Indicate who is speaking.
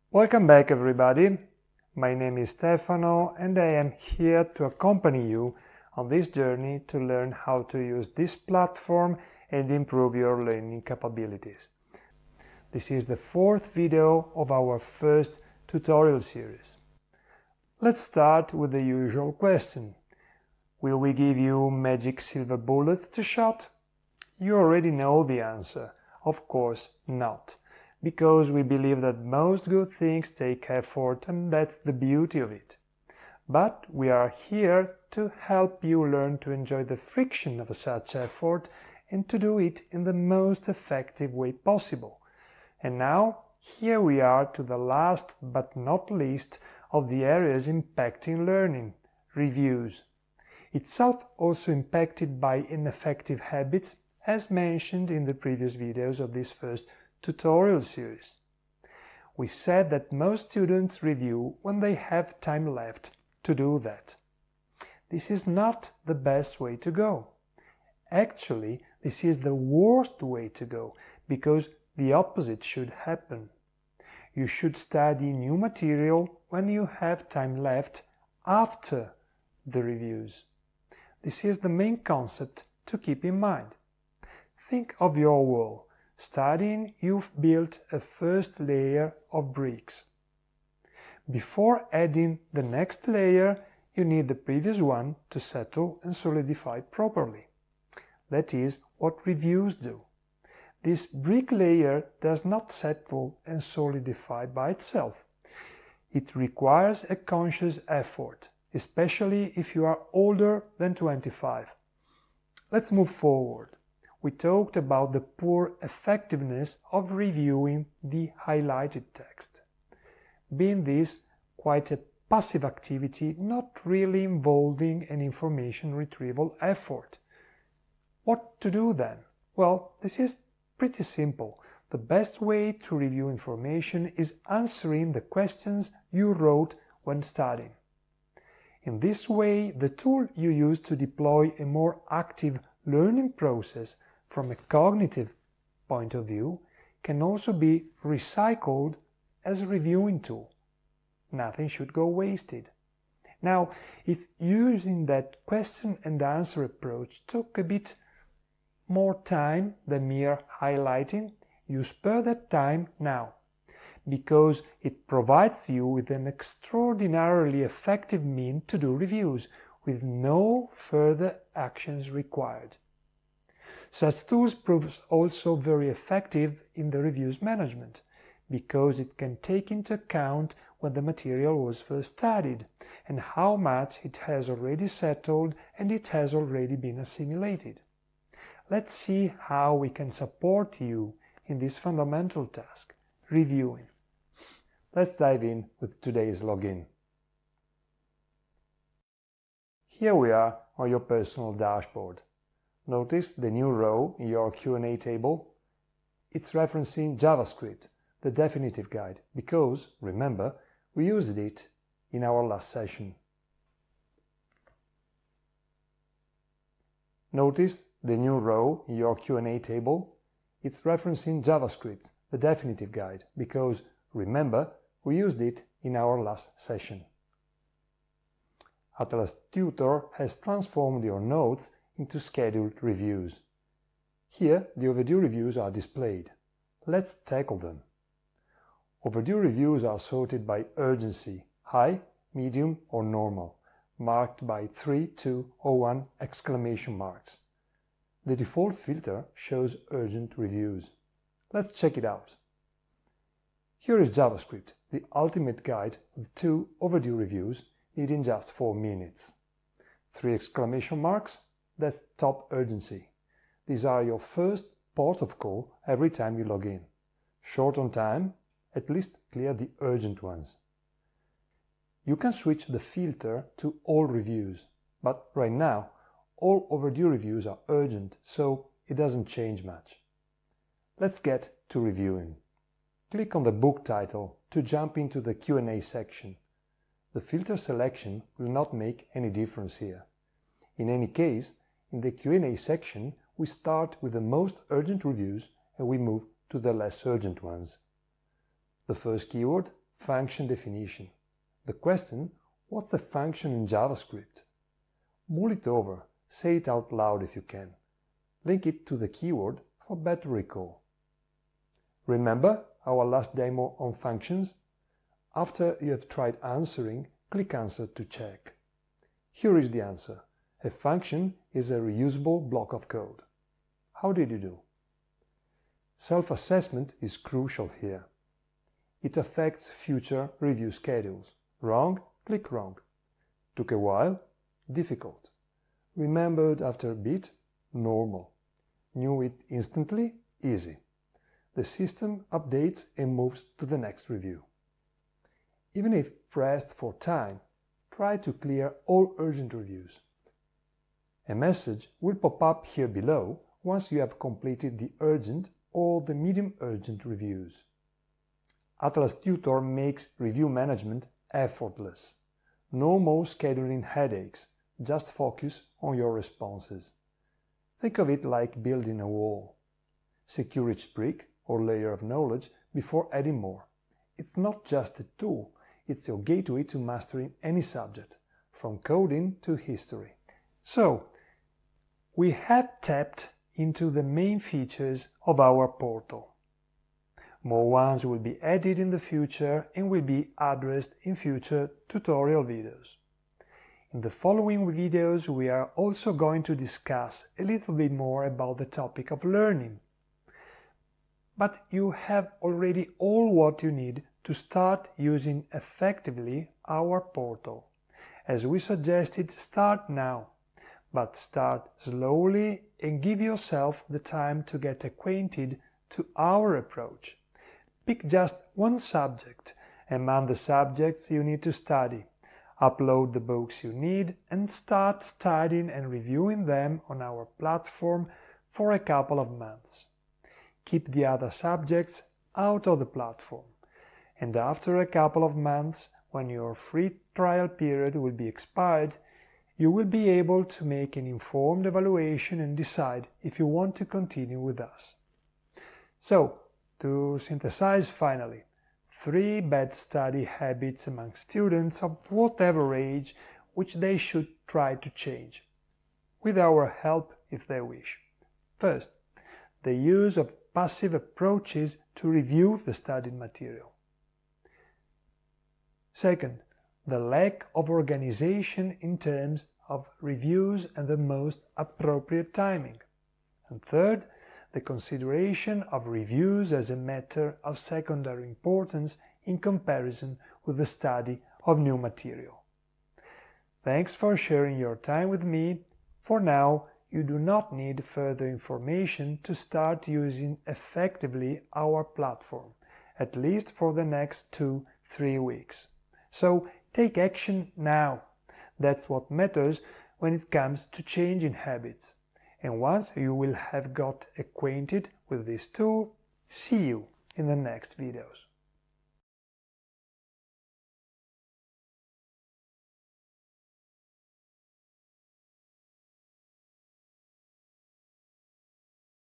Speaker 1: Welcome back, everybody. My name is Stefano and I am here to accompany you on this journey to learn how to use this platform and improve your learning capabilities. This is the fourth video of our first tutorial series. Let's start with the usual question. Will we give you magic silver bullets to shot? You already know the answer. Of course not. Because we believe that most good things take effort, and that's the beauty of it. But we are here to help you learn to enjoy the friction of such effort and to do it in the most effective way possible. And now, here we are to the last but not least of the areas impacting learning, reviews. Itself also impacted by ineffective habits, as mentioned in the previous videos of this first tutorial series. We said that most students review when they have time left to do that. This is not the best way to go. Actually, this is the worst way to go, because the opposite should happen. You should study new material when you have time left after the reviews. This is the main concept to keep in mind. Think of your wall. Studying, you've built a first layer of bricks. Before adding the next layer, you need the previous one to settle and solidify properly. That is what reviews do. This brick layer does not settle and solidify by itself. It requires a conscious effort, especially if you are older than 25. Let's move forward. We talked about the poor effectiveness of reviewing the highlighted text, being this quite a passive activity not really involving an information retrieval effort. What to do then? Well, this is pretty simple. The best way to review information is answering the questions you wrote when studying. In this way, the tool you use to deploy a more active learning process from a cognitive point of view can also be recycled as a reviewing tool. Nothing should go wasted. Now, if using that question and answer approach took a bit more time than mere highlighting, you spare that time now, because it provides you with an extraordinarily effective means to do reviews with no further actions required. Such tools prove also very effective in the reviews management, because it can take into account when the material was first studied and how much it has already settled and it has already been assimilated. Let's see how we can support you in this fundamental task, reviewing. Let's dive in with today's login. Here we are on your personal dashboard. Notice the new row in your Q&A table. It's referencing JavaScript, the definitive guide, because, remember, we used it in our last session. Notice the new row in your Q&A table. It's referencing JavaScript, the definitive guide, because, remember, we used it in our last session. Atlhas Tutor has transformed your notes into scheduled reviews. Here, the overdue reviews are displayed. Let's tackle them. Overdue reviews are sorted by urgency, high, medium or normal, marked by 3, 2 or 1 exclamation marks. The default filter shows urgent reviews. Let's check it out. Here is JavaScript, the ultimate guide with 2 overdue reviews needing just 4 minutes. 3 exclamation marks, that's top urgency. These are your first port of call every time you log in. Short on time, at least clear the urgent ones. You can switch the filter to all reviews, but right now all overdue reviews are urgent, so it doesn't change much. Let's get to reviewing. Click on the book title to jump into the Q&A section. The filter selection will not make any difference here. In any case, in the Q&A section, we start with the most urgent reviews and we move to the less urgent ones. The first keyword, function definition. The question, what's a function in JavaScript? Mull it over, say it out loud if you can. Link it to the keyword for better recall. Remember our last demo on functions? After you have tried answering, click Answer to check. Here is the answer. A function is a reusable block of code. How did you do? Self-assessment is crucial here. It affects future review schedules. Wrong? Click wrong. Took a while? Difficult. Remembered after a bit? Normal. Knew it instantly? Easy. The system updates and moves to the next review. Even if pressed for time, try to clear all urgent reviews. A message will pop up here below once you have completed the urgent or the medium urgent reviews. Atlhas Tutor makes review management effortless. No more scheduling headaches, just focus on your responses. Think of it like building a wall. Secure each brick or layer of knowledge before adding more. It's not just a tool, it's your gateway to mastering any subject, from coding to history. So, we have tapped into the main features of our portal. More ones will be added in the future and will be addressed in future tutorial videos. In the following videos we are also going to discuss a little bit more about the topic of learning. But you have already all what you need to start using effectively our portal. As we suggested, start now, but start slowly and give yourself the time to get acquainted to our approach. Pick just one subject among the subjects you need to study. Upload the books you need and start studying and reviewing them on our platform for a couple of months. Keep the other subjects out of the platform, and after a couple of months, when your free trial period will be expired, you will be able to make an informed evaluation and decide if you want to continue with us. So, to synthesize finally, 3 bad study habits among students of whatever age which they should try to change, with our help if they wish. First, the use of passive approaches to review the studied material. Second, the lack of organization in terms of reviews and the most appropriate timing. And third, the consideration of reviews as a matter of secondary importance in comparison with the study of new material. Thanks for sharing your time with me. For now, you do not need further information to start using effectively our platform, at least for the next 2-3 weeks. So take action now. That's what matters when it comes to changing habits. And once you will have got acquainted with this tool, see you in the next videos.